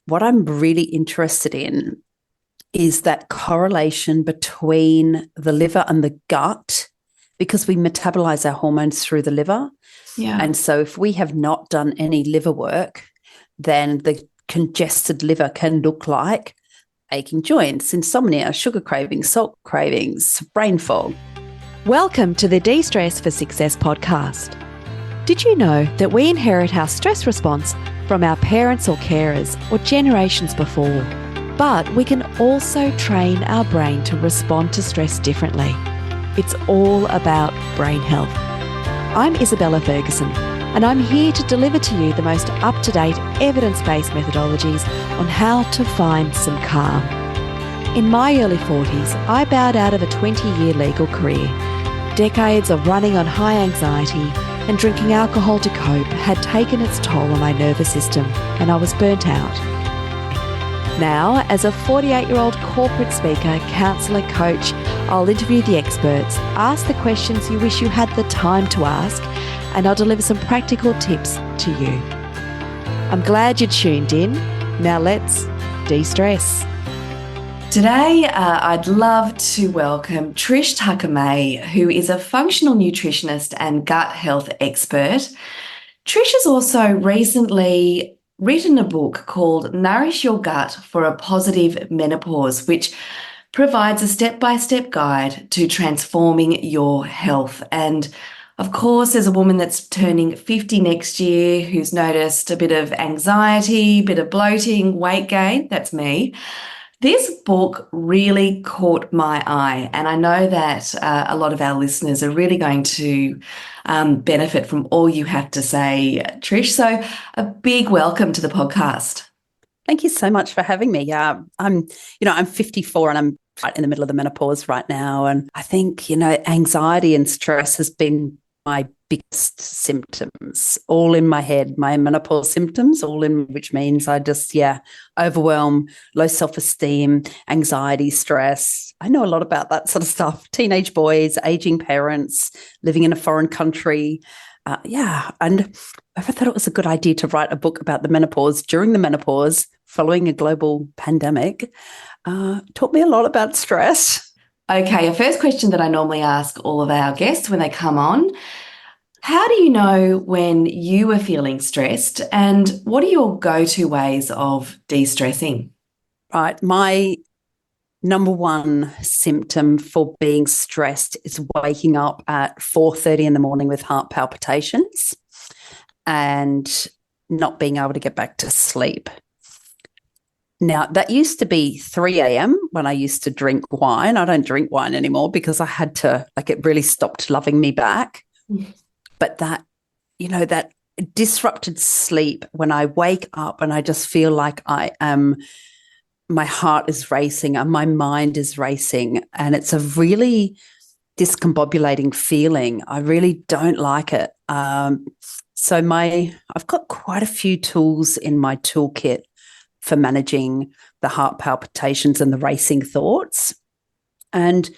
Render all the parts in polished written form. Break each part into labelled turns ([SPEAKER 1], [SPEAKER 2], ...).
[SPEAKER 1] what I'm really interested in is that correlation between the liver and the gut, because we metabolize our hormones through the liver.
[SPEAKER 2] Yeah.
[SPEAKER 1] And so if we have not done any liver work, then the congested liver can look like aching joints, insomnia, sugar cravings, salt cravings, brain fog.
[SPEAKER 3] Welcome to the De-Stress for Success podcast. Did you know that we inherit our stress response from our parents or carers or generations before? But we can also train our brain to respond to stress differently. It's all about brain health. I'm Isabella Ferguson, and I'm here to deliver to you the most up-to-date evidence-based methodologies on how to find some calm. In my early 40s, I bowed out of a 20-year legal career. Decades of running on high anxiety and drinking alcohol to cope had taken its toll on my nervous system, and I was burnt out. Now, as a 48-year-old corporate speaker, counsellor, coach, I'll interview the experts, ask the questions you wish you had the time to ask, and I'll deliver some practical tips to you. I'm glad you tuned in. Now let's de-stress.
[SPEAKER 2] Today, I'd love to welcome Trish Tucker May, who is a functional nutritionist and gut health expert. Trish has also recently written a book called Nourish Your Gut for a Positive Menopause, which provides a step-by-step guide to transforming your health. And of course, as a woman that's turning 50 next year, who's noticed a bit of anxiety, a bit of bloating, weight gain, that's me. This book really caught my eye, and I know that a lot of our listeners are really going to benefit from all you have to say, Trish. So a big welcome to the podcast.
[SPEAKER 1] Thank you so much for having me. I'm 54 and I'm right in the middle of the menopause right now. And I think, anxiety and stress has been my biggest symptoms, all in my head, my menopause symptoms, which means I just, overwhelm, low self-esteem, anxiety, stress. I know a lot about that sort of stuff. Teenage boys, aging parents, living in a foreign country. And I thought it was a good idea to write a book about the menopause during the menopause, following a global pandemic. Taught me a lot about stress.
[SPEAKER 2] Okay, a first question that I normally ask all of our guests when they come on: how do you know when you are feeling stressed, and what are your go-to ways of de-stressing?
[SPEAKER 1] Right. My number one symptom for being stressed is waking up at 4:30 in the morning with heart palpitations and not being able to get back to sleep. Now, that used to be 3 a.m. when I used to drink wine. I don't drink wine anymore because I had to, it really stopped loving me back. But that disrupted sleep, when I wake up and I just feel like my heart is racing and my mind is racing, and it's a really discombobulating feeling. I really don't like it. So I've got quite a few tools in my toolkit for managing the heart palpitations and the racing thoughts. And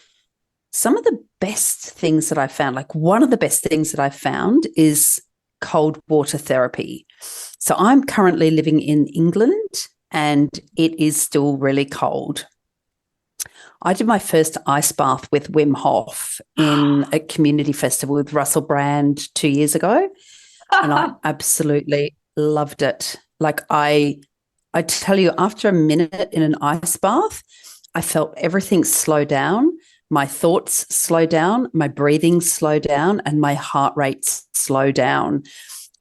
[SPEAKER 1] some of the best things that I found, one of the best things that I found is cold water therapy. So I'm currently living in England and it is still really cold. I did my first ice bath with Wim Hof in a community festival with Russell Brand 2 years ago, and I absolutely loved it. I tell you, after a minute in an ice bath, I felt everything slow down. My thoughts slow down, my breathing slow down, and my heart rate slow down.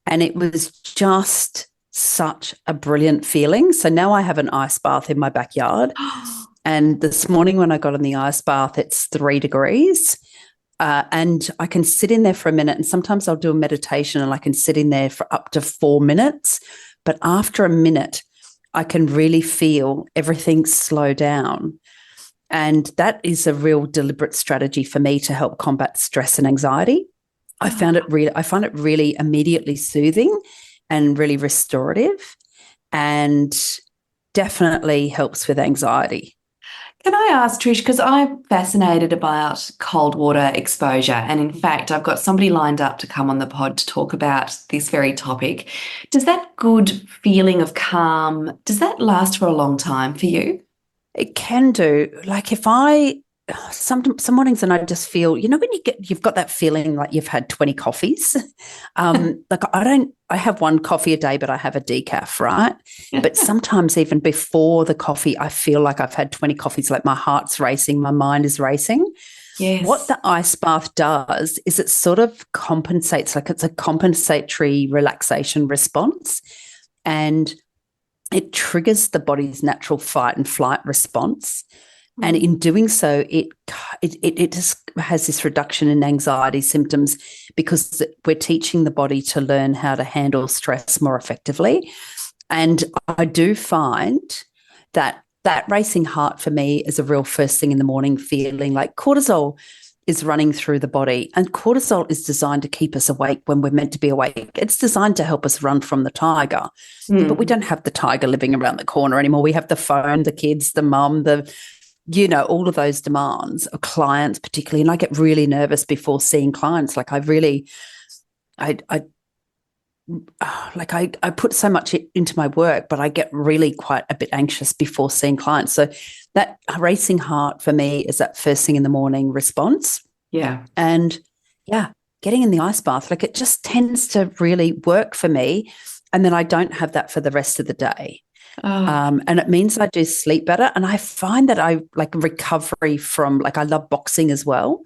[SPEAKER 1] And it was just such a brilliant feeling. So now I have an ice bath in my backyard. And this morning when I got in the ice bath, it's 3 degrees. And I can sit in there for a minute, and sometimes I'll do a meditation and I can sit in there for up to 4 minutes. But after a minute, I can really feel everything slow down. And that is a real deliberate strategy for me to help combat stress and anxiety. I find it really immediately soothing and really restorative, and definitely helps with anxiety.
[SPEAKER 2] Can I ask, Trish, because I'm fascinated about cold water exposure, and in fact, I've got somebody lined up to come on the pod to talk about this very topic. Does that good feeling of calm, does that last for a long time for you?
[SPEAKER 1] It can do. Like if some mornings and I just feel, when you've got that feeling like you've had 20 coffees. Like I have one coffee a day, but I have a decaf, right? But sometimes even before the coffee, I feel like I've had 20 coffees, like my heart's racing, my mind is racing.
[SPEAKER 2] Yes.
[SPEAKER 1] What the ice bath does is it sort of compensates, like it's a compensatory relaxation response, and it triggers the body's natural fight and flight response. And in doing so, it just has this reduction in anxiety symptoms because we're teaching the body to learn how to handle stress more effectively. And I do find that racing heart for me is a real first thing in the morning feeling. Like cortisol is running through the body, and cortisol is designed to keep us awake when we're meant to be awake. It's designed to help us run from the tiger. But we don't have the tiger living around the corner anymore. We have the phone, the kids, the mum, all of those demands of clients particularly. And I get really nervous before seeing clients. Like I put so much into my work, but I get really quite a bit anxious before seeing clients. So that racing heart for me is that first thing in the morning response.
[SPEAKER 2] Yeah.
[SPEAKER 1] And getting in the ice bath, like it just tends to really work for me. And then I don't have that for the rest of the day. And it means I do sleep better. And I find that I like recovery from, like I love boxing as well.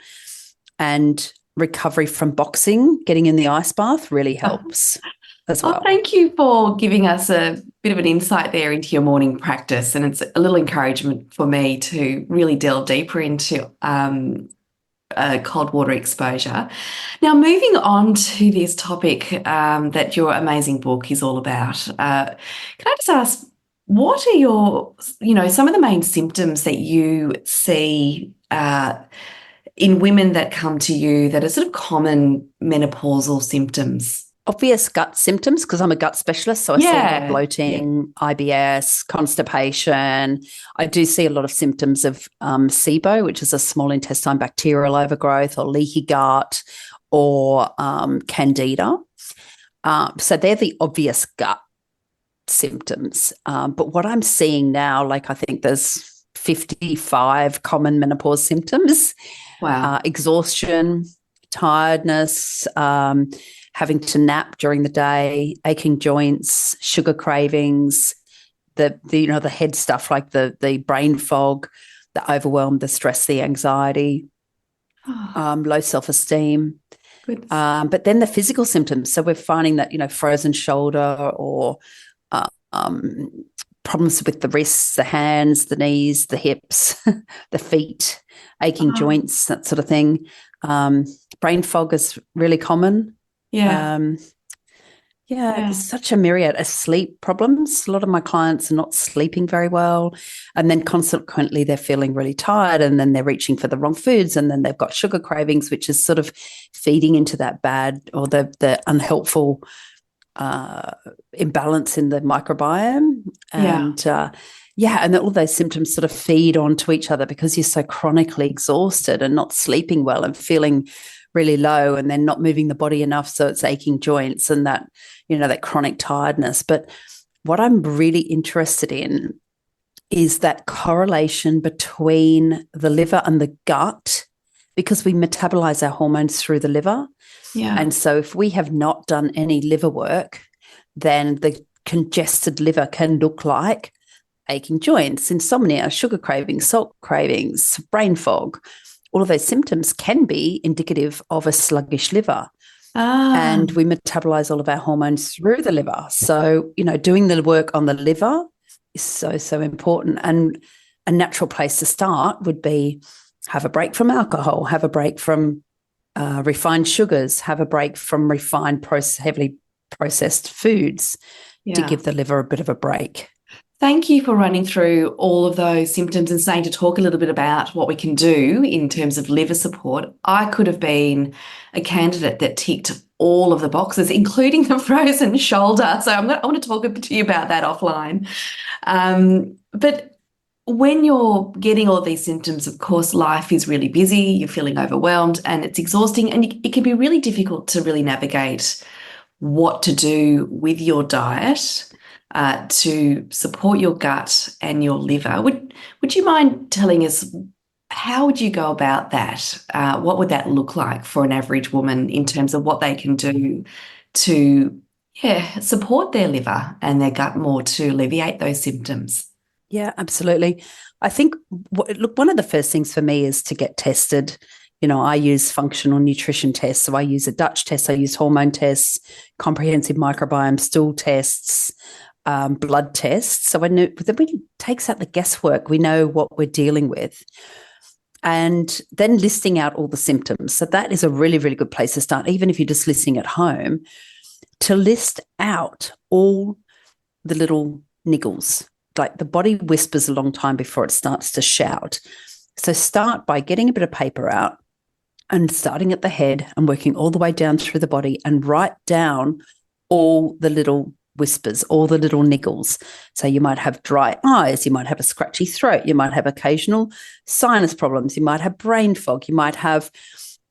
[SPEAKER 1] And recovery from boxing, getting in the ice bath really helps as well.
[SPEAKER 2] Thank you for giving us a bit of an insight there into your morning practice. And it's a little encouragement for me to really delve deeper into cold water exposure. Now, moving on to this topic that your amazing book is all about, can I just ask, what are your, some of the main symptoms that you see in women that come to you that are sort of common menopausal symptoms?
[SPEAKER 1] Obvious gut symptoms, because I'm a gut specialist. So I see a lot of bloating, IBS, constipation. I do see a lot of symptoms of SIBO, which is a small intestine bacterial overgrowth, or leaky gut, or candida. So they're the obvious gut symptoms. But what I'm seeing now, like I think there's 55 common menopause symptoms.
[SPEAKER 2] Wow.
[SPEAKER 1] Exhaustion, tiredness, having to nap during the day, aching joints, sugar cravings, the head stuff like the brain fog, the overwhelm, the stress, the anxiety, low self-esteem. But then the physical symptoms. So we're finding that, frozen shoulder, or problems with the wrists, the hands, the knees, the hips, the feet, aching joints, that sort of thing. Brain fog is really common. There's such a myriad of sleep problems. A lot of my clients are not sleeping very well, and then consequently they're feeling really tired, and then they're reaching for the wrong foods, and then they've got sugar cravings, which is sort of feeding into that bad or the unhelpful imbalance in the microbiome. And and all those symptoms sort of feed onto each other because you're so chronically exhausted and not sleeping well and feeling really low, and then not moving the body enough, so it's aching joints and that that chronic tiredness. But what I'm really interested in is that correlation between the liver and the gut, because we metabolize our hormones through the liver. And so if we have not done any liver work, then the congested liver can look like aching joints, insomnia, sugar cravings, salt cravings, brain fog. All of those symptoms can be indicative of a sluggish liver. And we metabolize all of our hormones through the liver. So, doing the work on the liver is so, so important. And a natural place to start would be have a break from alcohol, have a break from refined sugars, have a break from refined, heavily processed foods to give the liver a bit of a break.
[SPEAKER 2] Thank you for running through all of those symptoms and saying to talk a little bit about what we can do in terms of liver support. I could have been a candidate that ticked all of the boxes, including the frozen shoulder. So I want to talk to you about that offline. But when you're getting all these symptoms, of course, life is really busy, you're feeling overwhelmed and it's exhausting, and it can be really difficult to really navigate what to do with your diet to support your gut and your liver. Would you mind telling us, how would you go about that? What would that look like for an average woman in terms of what they can do to support their liver and their gut more to alleviate those symptoms?
[SPEAKER 1] Yeah, absolutely. I think, look, one of the first things for me is to get tested. I use functional nutrition tests. So I use a Dutch test, I use hormone tests, comprehensive microbiome stool tests, blood tests. So that really takes out the guesswork. We know what we're dealing with. And then listing out all the symptoms. So that is a really, really good place to start, even if you're just listening at home, to list out all the little niggles. Like the body whispers a long time before it starts to shout. So start by getting a bit of paper out and starting at the head and working all the way down through the body and write down all the little whispers, all the little niggles. So you might have dry eyes, you might have a scratchy throat, you might have occasional sinus problems, you might have brain fog, you might have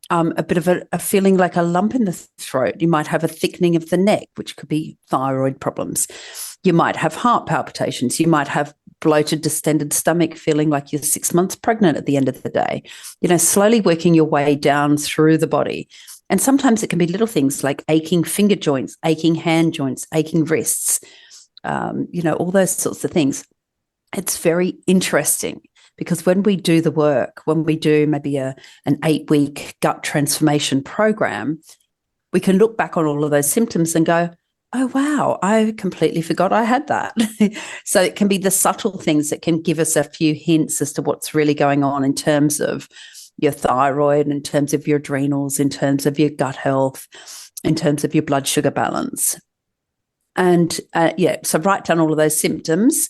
[SPEAKER 1] a bit of a feeling like a lump in the throat, you might have a thickening of the neck, which could be thyroid problems. You might have heart palpitations. You might have bloated, distended stomach, feeling like you're 6 months pregnant at the end of the day. Slowly working your way down through the body. And sometimes it can be little things like aching finger joints, aching hand joints, aching wrists, all those sorts of things. It's very interesting because when we do the work, when we do maybe an 8-week gut transformation program, we can look back on all of those symptoms and go, oh, wow, I completely forgot I had that. So it can be the subtle things that can give us a few hints as to what's really going on in terms of your thyroid, in terms of your adrenals, in terms of your gut health, in terms of your blood sugar balance. And so write down all of those symptoms.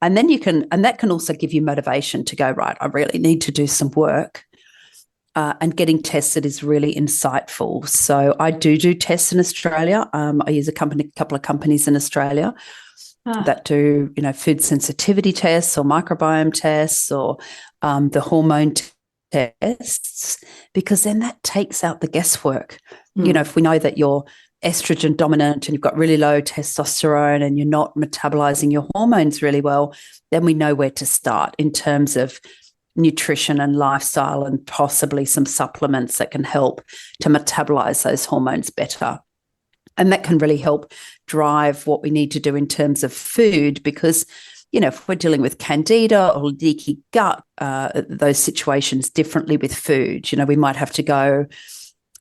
[SPEAKER 1] And then that can also give you motivation to go, right, I really need to do some work. And getting tested is really insightful. So I do tests in Australia. I use a couple of companies in Australia that do, food sensitivity tests or microbiome tests or the hormone tests, because then that takes out the guesswork. If we know that you're estrogen dominant and you've got really low testosterone and you're not metabolizing your hormones really well, then we know where to start in terms of nutrition and lifestyle and possibly some supplements that can help to metabolize those hormones better. And that can really help drive what we need to do in terms of food, because, if we're dealing with candida or leaky gut, those situations differently with food. We might have to go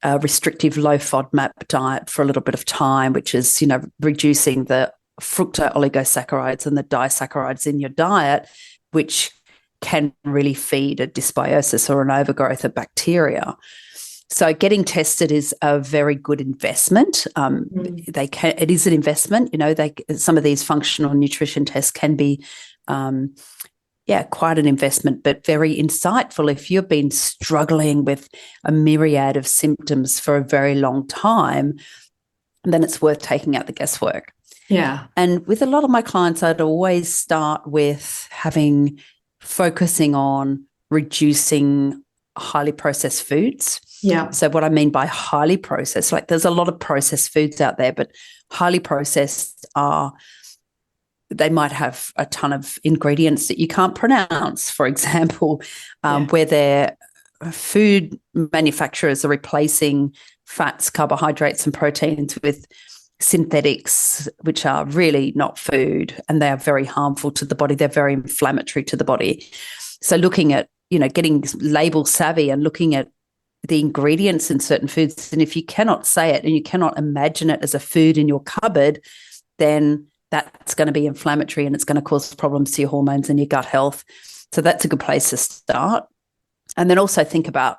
[SPEAKER 1] a restrictive low FODMAP diet for a little bit of time, which is, reducing the fructose oligosaccharides and the disaccharides in your diet, which can really feed a dysbiosis or an overgrowth of bacteria. So getting tested is a very good investment. It is an investment. Some of these functional nutrition tests can be, quite an investment, but very insightful if you've been struggling with a myriad of symptoms for a very long time. Then it's worth taking out the guesswork.
[SPEAKER 2] Yeah.
[SPEAKER 1] And with a lot of my clients, I'd always start with focusing on reducing highly processed foods.
[SPEAKER 2] Yeah.
[SPEAKER 1] So what I mean by highly processed, like there's a lot of processed foods out there, but highly processed they might have a ton of ingredients that you can't pronounce, for example, where their food manufacturers are replacing fats, carbohydrates, and proteins with synthetics, which are really not food, and they are very harmful to the body. They're very inflammatory to the body. So looking at, getting label savvy and looking at the ingredients in certain foods, and if you cannot say it and you cannot imagine it as a food in your cupboard, then that's going to be inflammatory and it's going to cause problems to your hormones and your gut health. So that's a good place to start. And then also think about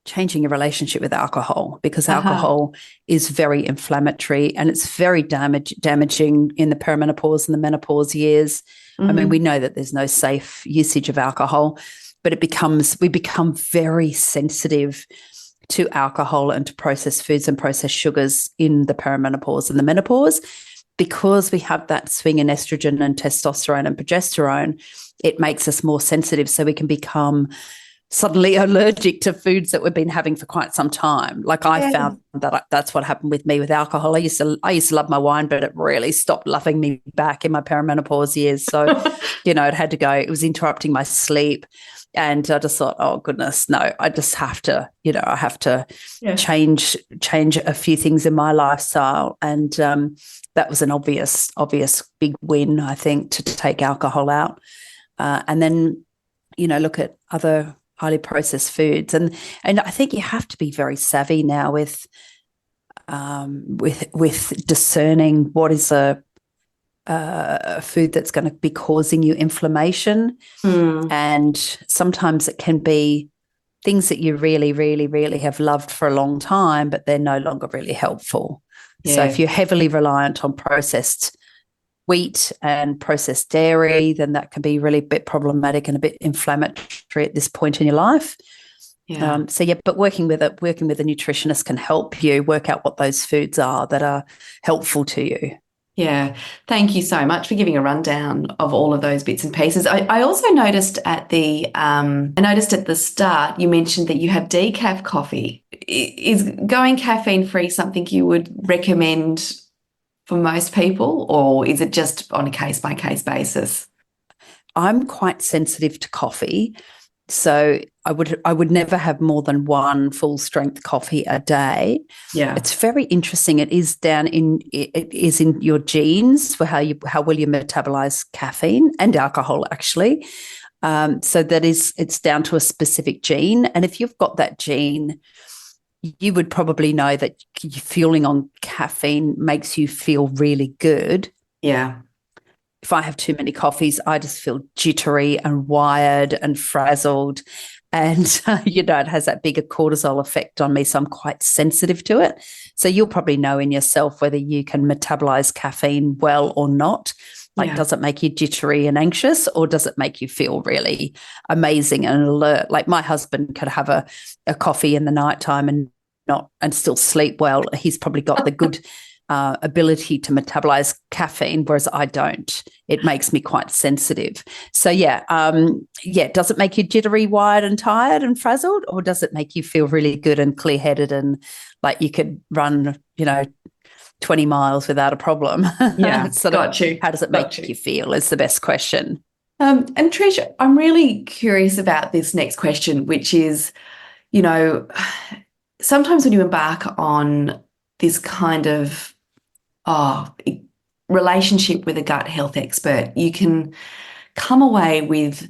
[SPEAKER 1] changing your relationship with alcohol, because alcohol is very inflammatory and it's very damaging in the perimenopause and the menopause years. I mean, we know that there's no safe usage of alcohol, but we become very sensitive to alcohol and to processed foods and processed sugars in the perimenopause and the menopause. because we have that swing in estrogen and testosterone and progesterone, it makes us more sensitive. So we can become suddenly allergic to foods that we've been having for quite some time. Like I found that's what happened with me with alcohol. I used to love my wine, but it really stopped loving me back in my perimenopause years. So, it had to go. It was interrupting my sleep. And I just thought, oh goodness, no, I just have to, I have to change a few things in my lifestyle. And that was an obvious big win, I think, to take alcohol out. And then, look at other highly processed foods. And I think you have to be very savvy now with discerning what is a food that's going to be causing you inflammation. And sometimes it can be things that you really, really, really have loved for a long time, but they're no longer really helpful. Yeah. So if you're heavily reliant on processed wheat and processed dairy, then that can be really a bit problematic and a bit inflammatory at this point in your life. Yeah. But working with a nutritionist can help you work out what those foods are that are helpful to you.
[SPEAKER 2] Yeah. Thank you so much for giving a rundown of all of those bits and pieces. I also noticed at the start you mentioned that you have decaf coffee. Is going caffeine-free something you would recommend for most people, or is it just on a case-by-case basis?
[SPEAKER 1] I'm quite sensitive to coffee, so I would never have more than one full-strength coffee a day. Yeah, it's very interesting. It is in your genes for how well you metabolize caffeine and alcohol, actually. So it's down to a specific gene, and if you've got that gene, you would probably know that fueling on caffeine makes you feel really good.
[SPEAKER 2] Yeah.
[SPEAKER 1] If I have too many coffees, I just feel jittery and wired and frazzled. And, it has that bigger cortisol effect on me. So I'm quite sensitive to it. So you'll probably know in yourself whether you can metabolize caffeine well or not. Like, does it make you jittery and anxious, or does it make you feel really amazing and alert? Like my husband could have a coffee in the nighttime and still sleep well. He's probably got the good ability to metabolize caffeine, whereas I don't. It makes me quite sensitive. So does it make you jittery, wired and tired and frazzled, or does it make you feel really good and clear-headed and like you could run, 20 miles without a problem?
[SPEAKER 2] Yeah, got you.
[SPEAKER 1] How does it make you feel is the best question.
[SPEAKER 2] And Trish, I'm really curious about this next question, which is, sometimes when you embark on this kind of relationship with a gut health expert, you can come away with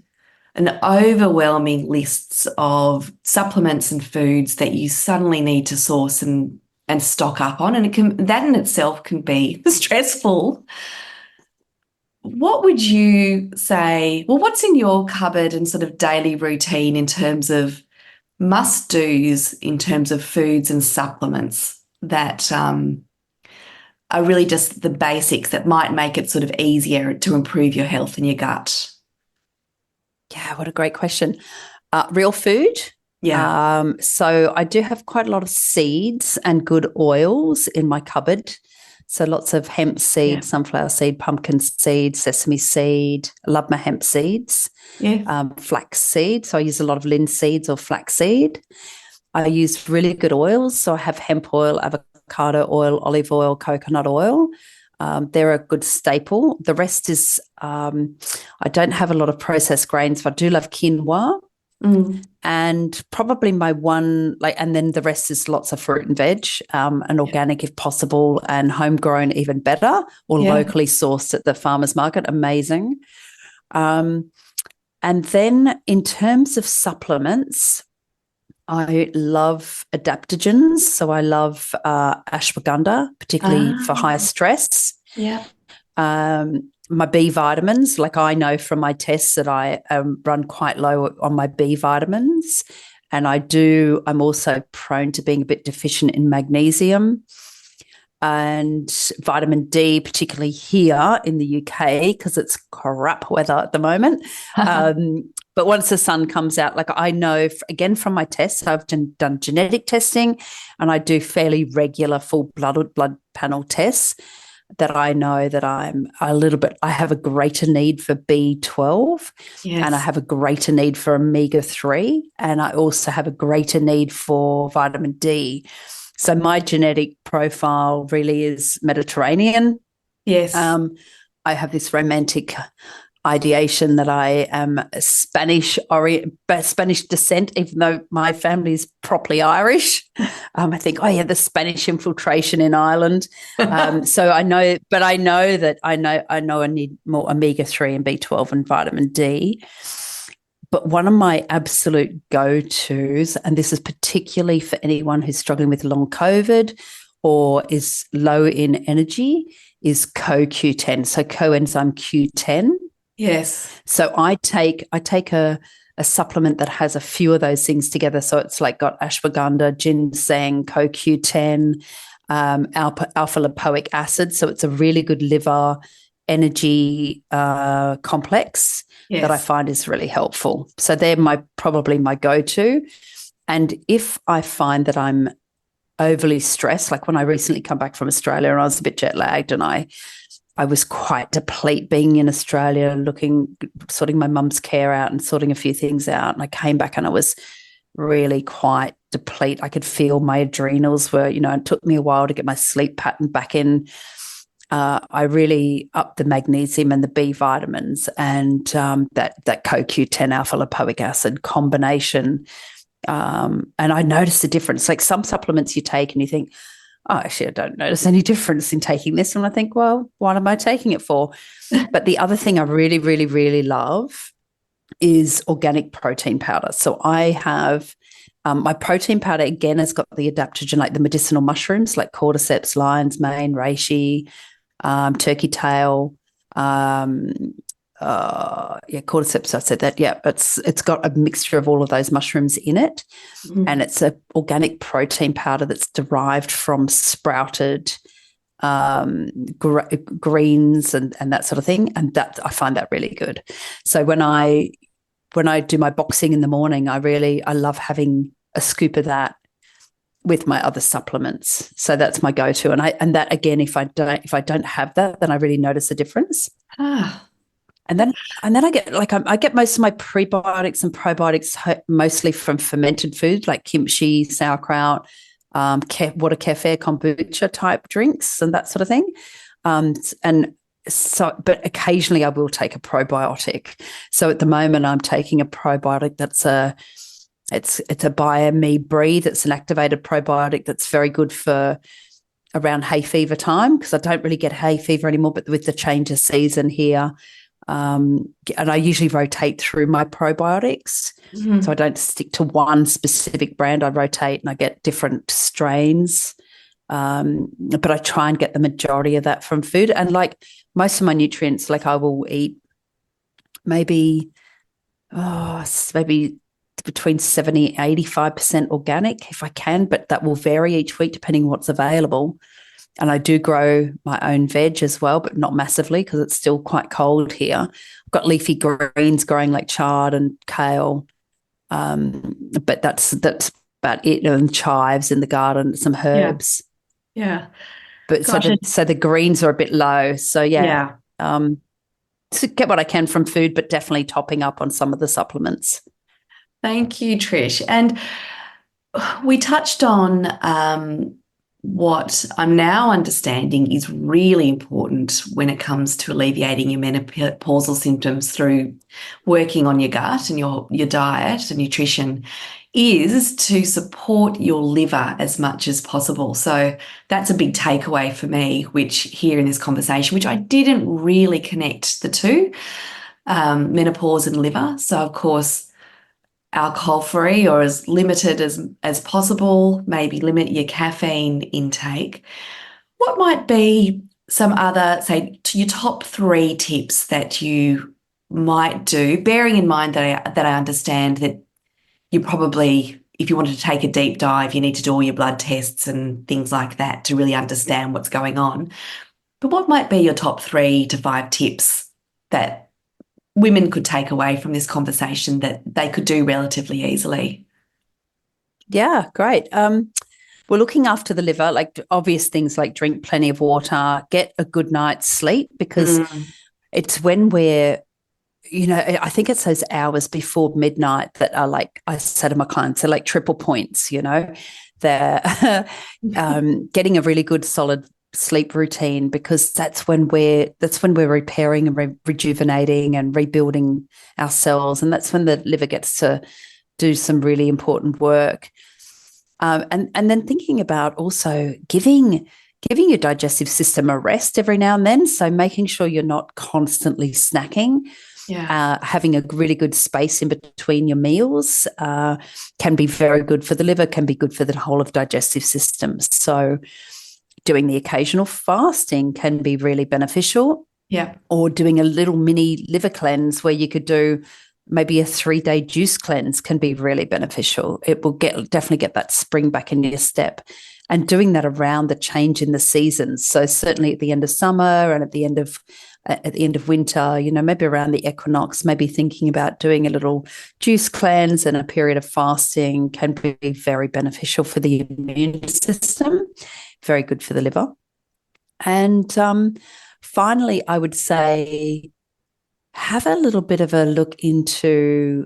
[SPEAKER 2] an overwhelming lists of supplements and foods that you suddenly need to source and stock up on, and that in itself can be stressful. What would you say? Well, what's in your cupboard and sort of daily routine in terms of must-dos in terms of foods and supplements that are really just the basics that might make it sort of easier to improve your health and your gut?
[SPEAKER 1] Yeah, what a great question. Real food. Yeah. So I do have quite a lot of seeds and good oils in my cupboard. So lots of hemp seed, sunflower seed, pumpkin seed, sesame seed. I love my hemp seeds. Yeah. Flax seed. So I use a lot of linseeds or flaxseed. I use really good oils. So I have hemp oil, avocado oil, olive oil, coconut oil. They're a good staple. The rest is I don't have a lot of processed grains, but I do love quinoa. And probably my one, and then the rest is lots of fruit and veg, and organic if possible, and homegrown even better, or locally sourced at the farmer's market. Amazing. And then in terms of supplements, I love adaptogens. So I love ashwagandha, particularly for higher stress. Yeah. My B vitamins, I know from my tests that I run quite low on my B vitamins, and I'm also prone to being a bit deficient in magnesium and vitamin D, particularly here in the UK because it's crap weather at the moment. But once the sun comes out, I know, again, from my tests, I've done genetic testing and I do fairly regular full blood panel tests. that I know that I have a greater need for B12, and I
[SPEAKER 2] Yes.
[SPEAKER 1] have a greater need for omega-3, and I also have a greater need for vitamin D. So my genetic profile really is Mediterranean.
[SPEAKER 2] Yes.
[SPEAKER 1] I have this romantic ideation that I am Spanish descent, even though my family is properly Irish. I think, oh yeah, the Spanish infiltration in Ireland. So I know that I need more omega-3 and B12 and vitamin D. But one of my absolute go-tos, and this is particularly for anyone who's struggling with long COVID or is low in energy, is CoQ10, so coenzyme Q10.
[SPEAKER 2] Yes.
[SPEAKER 1] So I take a supplement that has a few of those things together. So it's like got ashwagandha, ginseng, CoQ10, alpha lipoic acid. So it's a really good liver energy complex that I find is really helpful. So they're probably my go-to. And if I find that I'm overly stressed, like when I recently come back from Australia and I was a bit jet lagged, and I was quite deplete being in Australia, sorting my mum's care out and sorting a few things out. And I came back and I was really quite deplete. I could feel my adrenals were, it took me a while to get my sleep pattern back in. I really upped the magnesium and the B vitamins and that CoQ10 alpha lipoic acid combination. And I noticed a difference. Like some supplements you take and you think, oh, actually, I don't notice any difference in taking this. And I think, well, what am I taking it for? But the other thing I really, really, really love is organic protein powder. So I have my protein powder, again, has got the adaptogen, like the medicinal mushrooms, like cordyceps, lion's mane, reishi, turkey tail, cordyceps, I said that. Yeah, it's got a mixture of all of those mushrooms in it. And it's an organic protein powder that's derived from sprouted greens and that sort of thing. And that I find that really good. So when I do my boxing in the morning, I love having a scoop of that with my other supplements. So that's my go-to. And that again, if I don't have that, then I really notice a difference. And then I get most of my prebiotics and probiotics mostly from fermented food like kimchi, sauerkraut, water kefir, kombucha type drinks and that sort of thing. But occasionally I will take a probiotic. So at the moment I'm taking a probiotic that's it's a BioMe Breathe. It's an activated probiotic that's very good for around hay fever time, because I don't really get hay fever anymore, but with the change of season here. And I usually rotate through my probiotics. So I don't stick to one specific brand. I rotate and I get different strains. But I try and get the majority of that from food. And like most of my nutrients, like I will eat maybe between 70 and 85% organic if I can, but that will vary each week depending on what's available. And I do grow my own veg as well, but not massively because it's still quite cold here. I've got leafy greens growing like chard and kale, but that's about it. And chives in the garden, some herbs.
[SPEAKER 2] Yeah.
[SPEAKER 1] But so the greens are a bit low. So to get what I can from food, but definitely topping up on some of the supplements.
[SPEAKER 2] Thank you, Trish. And we touched on what I'm now understanding is really important when it comes to alleviating your menopausal symptoms through working on your gut and your diet and nutrition is to support your liver as much as possible. So that's a big takeaway for me, which here in this conversation, which I didn't really connect the two, menopause and liver. So of course, alcohol-free or as limited as possible, maybe limit your caffeine intake. What might be some other, say, to your top 3 tips that you might do, bearing in mind that I understand that you probably, if you wanted to take a deep dive, you need to do all your blood tests and things like that to really understand what's going on. But what might be your top 3 to 5 tips that women could take away from this conversation that they could do relatively easily?
[SPEAKER 1] Yeah, great. we're looking after the liver, like obvious things like drink plenty of water, get a good night's sleep, because it's when we're, I think it's those hours before midnight that are, like I say to my clients, are like triple points. They're getting a really good solid sleep routine, because that's when we're repairing and rejuvenating and rebuilding our cells, and that's when the liver gets to do some really important work. And then thinking about also giving your digestive system a rest every now and then. So making sure you're not constantly snacking. Having a really good space in between your meals can be very good for the liver, can be good for the whole of digestive systems. So doing the occasional fasting can be really beneficial.
[SPEAKER 2] Yeah.
[SPEAKER 1] Or doing a little mini liver cleanse where you could do maybe a 3-day juice cleanse can be really beneficial. It will definitely get that spring back in your step. And doing that around the change in the seasons. So certainly at the end of summer and at the end of winter, maybe around the equinox, maybe thinking about doing a little juice cleanse and a period of fasting can be very beneficial for the immune system, very good for the liver. And finally, I would say have a little bit of a look into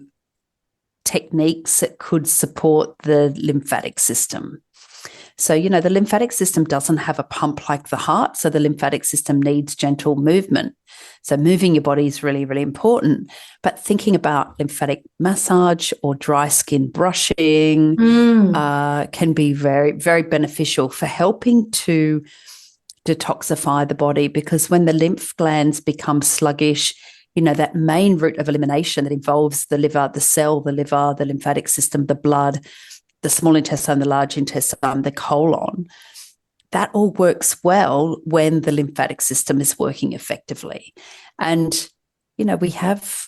[SPEAKER 1] techniques that could support the lymphatic system. So, the lymphatic system doesn't have a pump like the heart. So the lymphatic system needs gentle movement. So moving your body is really, really important. But thinking about lymphatic massage or dry skin brushing can be very, very beneficial for helping to detoxify the body, because when the lymph glands become sluggish, that main route of elimination that involves the liver, the cell, the liver, the lymphatic system, the blood, the small intestine, the large intestine, the colon, that all works well when the lymphatic system is working effectively. And, we have,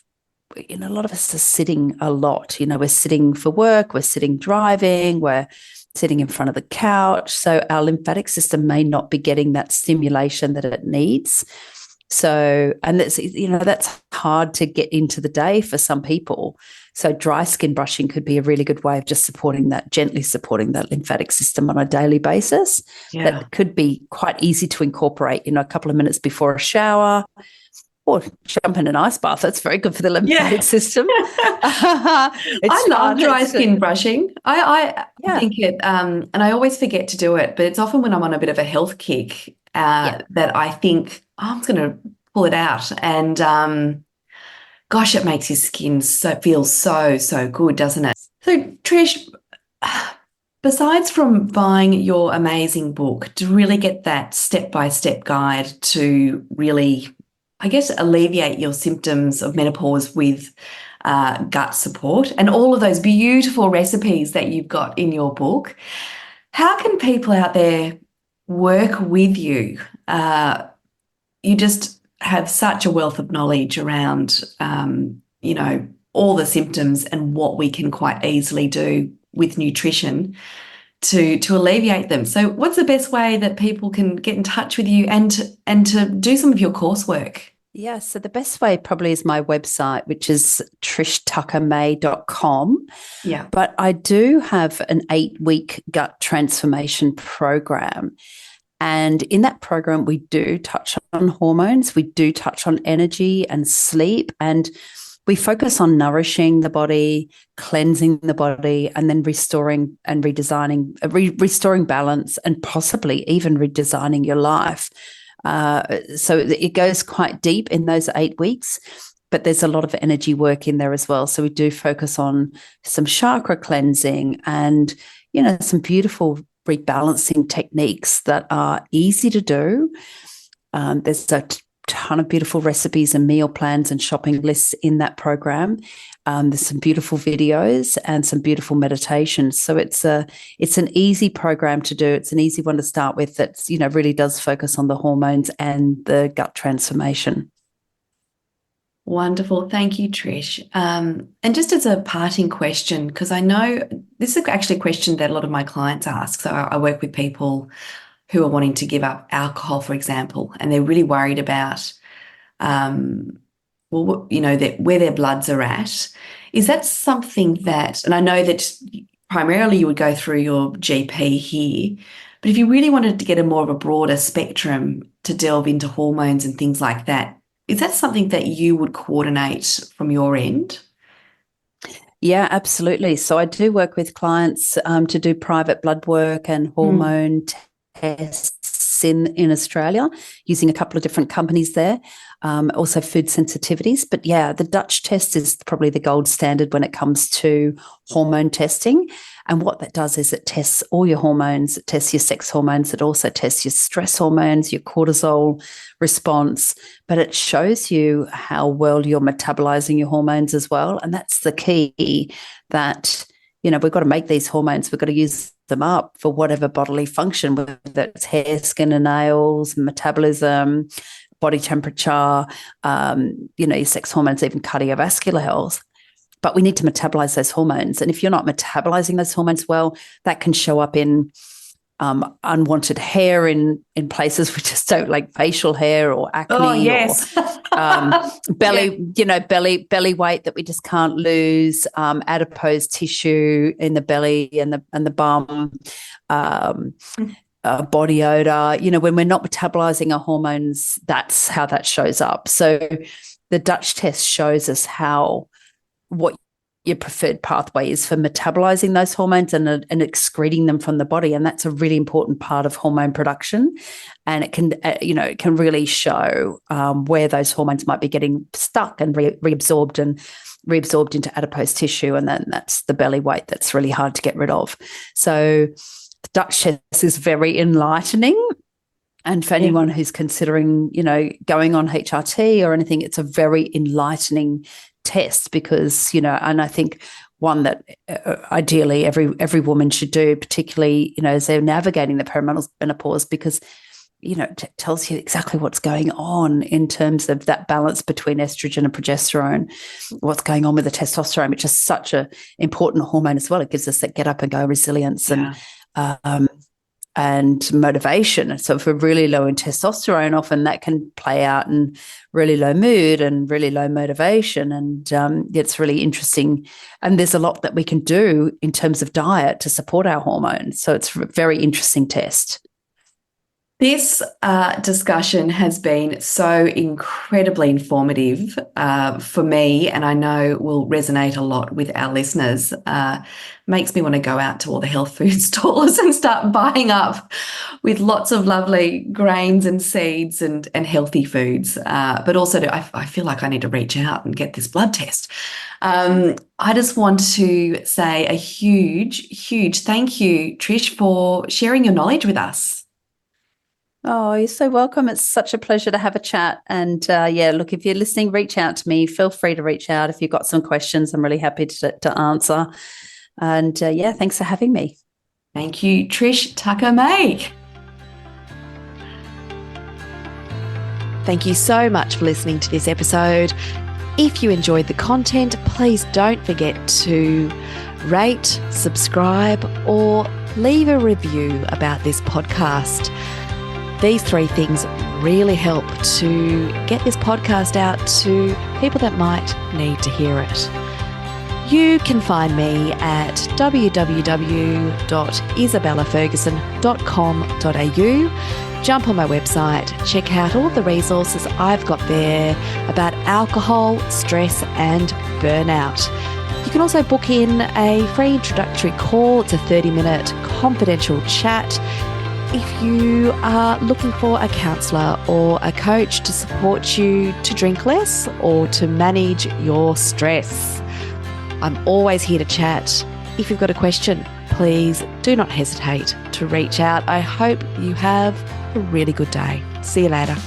[SPEAKER 1] a lot of us are sitting a lot. We're sitting for work, we're sitting driving, we're sitting in front of the couch. So our lymphatic system may not be getting that stimulation that it needs. So, and that's hard to get into the day for some people. So dry skin brushing could be a really good way of just gently supporting that lymphatic system on a daily basis.
[SPEAKER 2] Yeah.
[SPEAKER 1] That could be quite easy to incorporate, a couple of minutes before a shower, or jump in an ice bath. That's very good for the lymphatic system.
[SPEAKER 2] I love dry skin brushing. I think it, and I always forget to do it, but it's often when I'm on a bit of a health kick that I think, I'm going to pull it out. And gosh, it makes your skin feel so good, doesn't it? So Trish, besides from buying your amazing book to really get that step-by-step guide to really, I guess, alleviate your symptoms of menopause with gut support and all of those beautiful recipes that you've got in your book, how can people out there work with you? You just have such a wealth of knowledge around, all the symptoms and what we can quite easily do with nutrition to alleviate them. So what's the best way that people can get in touch with you and to do some of your coursework?
[SPEAKER 1] Yeah, so the best way probably is my website, which is trishtuckermay.com.
[SPEAKER 2] Yeah.
[SPEAKER 1] But I do have an 8-week gut transformation program. And in that program, we do touch on hormones, we do touch on energy and sleep, and we focus on nourishing the body, cleansing the body, and then restoring and redesigning, restoring balance, and possibly even redesigning your life. So it goes quite deep in those 8 weeks, but there's a lot of energy work in there as well. So we do focus on some chakra cleansing and, some beautiful rebalancing techniques that are easy to do. There's a ton of beautiful recipes and meal plans and shopping lists in that program. There's some beautiful videos and some beautiful meditations. So it's an easy program to do. It's an easy one to start with that's, really does focus on the hormones and the gut transformation.
[SPEAKER 2] Wonderful. Thank you, Trish. And just as a parting question, because I know this is actually a question that a lot of my clients ask. So I work with people who are wanting to give up alcohol, for example, and they're really worried about, where their bloods are at. Is that something that, and I know that primarily you would go through your GP here. But if you really wanted to get a more of a broader spectrum to delve into hormones and things like that, is that something that you would coordinate from your end?
[SPEAKER 1] Yeah, absolutely. So I do work with clients to do private blood work and hormone tests in Australia, using a couple of different companies there, also food sensitivities. But yeah, the Dutch test is probably the gold standard when it comes to hormone testing. And what that does is it tests all your hormones, it tests your sex hormones, it also tests your stress hormones, your cortisol response, but it shows you how well you're metabolizing your hormones as well. And that's the key, that, you know, we've got to make these hormones, we've got to use them up for whatever bodily function, whether it's hair, skin and nails, metabolism, body temperature, your sex hormones, even cardiovascular health. But we need to metabolize those hormones. And if you're not metabolizing those hormones well, that can show up in unwanted hair in places we just don't like, facial hair or acne.
[SPEAKER 2] Oh, yes.
[SPEAKER 1] Or belly weight that we just can't lose, adipose tissue in the belly and the bum, body odor. You know, when we're not metabolizing our hormones, that's how that shows up. So the Dutch test shows us what your preferred pathway is for metabolizing those hormones and excreting them from the body. And that's a really important part of hormone production. And it can really show where those hormones might be getting stuck and reabsorbed into adipose tissue. And then that's the belly weight that's really hard to get rid of. So the Dutch test is very enlightening. And for anyone who's considering, going on HRT or anything, it's a very enlightening test because, and I think one that ideally every woman should do, particularly, as they're navigating the perimenopause, because, it tells you exactly what's going on in terms of that balance between estrogen and progesterone, what's going on with the testosterone, which is such an important hormone as well. It gives us that get up and go resilience and motivation. So if we're really low in testosterone, often that can play out in really low mood and really low motivation. And it's really interesting. And there's a lot that we can do in terms of diet to support our hormones. So it's a very interesting test.
[SPEAKER 2] This discussion has been so incredibly informative for me, and I know will resonate a lot with our listeners. Makes me want to go out to all the health food stores and start buying up with lots of lovely grains and seeds and healthy foods. But also, I feel like I need to reach out and get this blood test. I just want to say a huge, huge thank you, Trish, for sharing your knowledge with us.
[SPEAKER 1] Oh, you're so welcome. It's such a pleasure to have a chat. And look, if you're listening, reach out to me. Feel free to reach out if you've got some questions. I'm really happy to answer. And thanks for having me.
[SPEAKER 2] Thank you, Trish Tucker May.
[SPEAKER 3] Thank you so much for listening to this episode. If you enjoyed the content, please don't forget to rate, subscribe, or leave a review about this podcast. These 3 things really help to get this podcast out to people that might need to hear it. You can find me at www.isabellaferguson.com.au. Jump on my website, check out all the resources I've got there about alcohol, stress and burnout. You can also book in a free introductory call. It's a 30-minute confidential chat if you are looking for a counsellor or a coach to support you to drink less or to manage your stress. I'm always here to chat. If you've got a question, please do not hesitate to reach out. I hope you have a really good day. See you later.